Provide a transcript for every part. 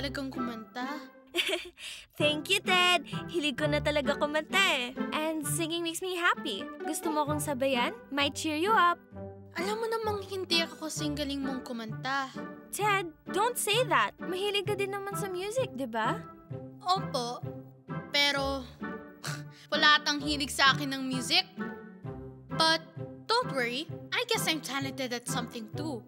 talagang kumanta. Thank you, Ted. Hilig ko na talaga kumanta eh. And singing makes me happy. Gusto mo akong sabayan? Might cheer you up. Alam mo namang hindi ako kasing galing mong kumanta. Ted, don't say that. Mahilig ka din naman sa music, di ba? Opo, pero wala atang hilig sa akin ng music. But don't worry, I guess I'm talented at something too.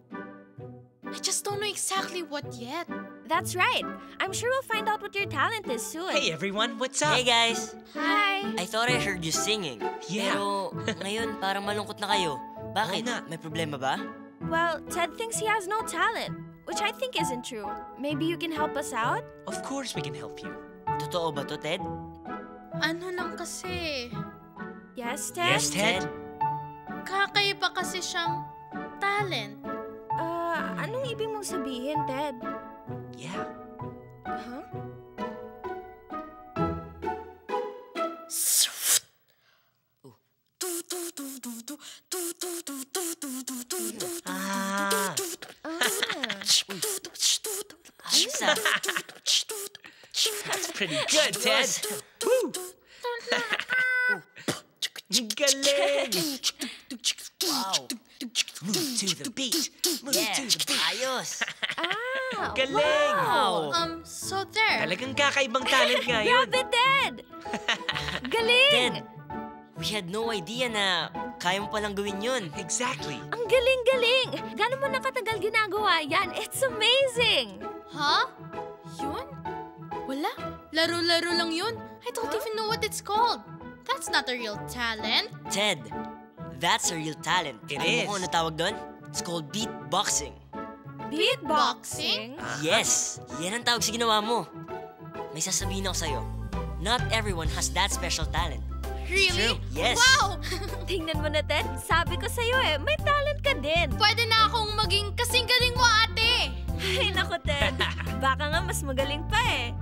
I just don't know exactly what yet. That's right. I'm sure we'll find out what your talent is soon. Hey everyone, what's up? Hey guys! Hi! I thought I heard you singing. Yeah. Pero ngayon parang malungkot na kayo. Bakit? Oo nga. May problema ba? Well, Ted thinks he has no talent, which I think isn't true. Maybe you can help us out? Of course we can help you. Totoo ba to, Ted? Ano lang kasi, Yes, Ted? Yes, Ted? kakaiba kasi siyang talent. Anong ibig mong sabihin, Ted? Yeah. Huh? Ah. Ayos ah. That's pretty good, Ted. Woo! Galing! Wow. Move to the beat. Move Yeah. to the beat. Ayos. Galing! Wow. So there. Talagang kakaibang talent nga yun. Grabe, Ted! Galing! Ted, we had no idea na kaya mo palang gawin yun. Exactly. Ang galing-galing! Gano'n mo nakatagal ginagawa yan? It's amazing! Huh? Yun? Wala. Laro-laro lang yun. I don't even know what it's called. That's not a real talent. Ted, that's a real talent. It Alam mo is. kung ano tawag doon? It's called beatboxing. Beatboxing? Yes, yan ang tawag sa ginawa mo. May sasabihin ako sa'yo. Not everyone has that special talent. Really? True. Yes. Wow! Tingnan mo na, Ted. Sabi ko sa'yo eh, may talent ka din. Pwede na akong maging kasing galing mo, ate. Ay, naku, Ted. Baka nga mas magaling pa eh.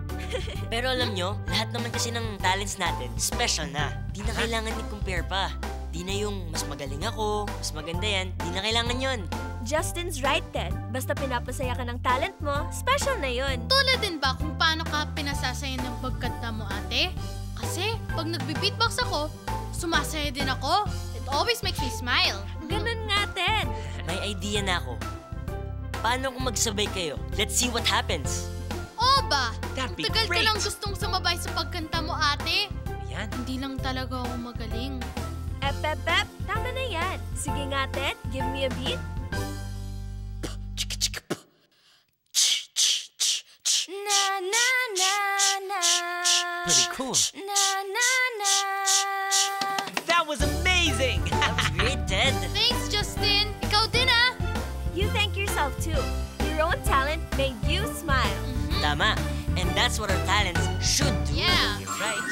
Pero alam nyo, lahat naman kasi ng talents natin, special na. Di na kailangan i-compare pa. Di na yung mas magaling ako, mas maganda yan, di na kailangan yon. Justin's right, Ted. Basta pinapasaya ka ng talent mo, special na yun. Tulad din ba kung paano ka pinasasaya ng pagkanta mo, ate? Kasi pag nagbe-beatbox ako, sumasaya din ako. It always makes me smile. Ganun nga, Ted. May idea na ako. Paano kung magsabay kayo? Let's see what happens. Oo ba? That'd be Tagal ka great. lang gustong sumabay sa pagkanta mo, ate. Yan. Hindi lang talaga ako magaling. Ep. Tama na yan. Sige nga, Ted. Give me a beat. Na na na na. Pretty cool. Na na na. That was amazing! That was great, Ted. Thanks, Justin. Ikaw din, ah. You thank yourself too. Your own talent made you smile. Tama. And that's what our talents should do. Yeah. You're right.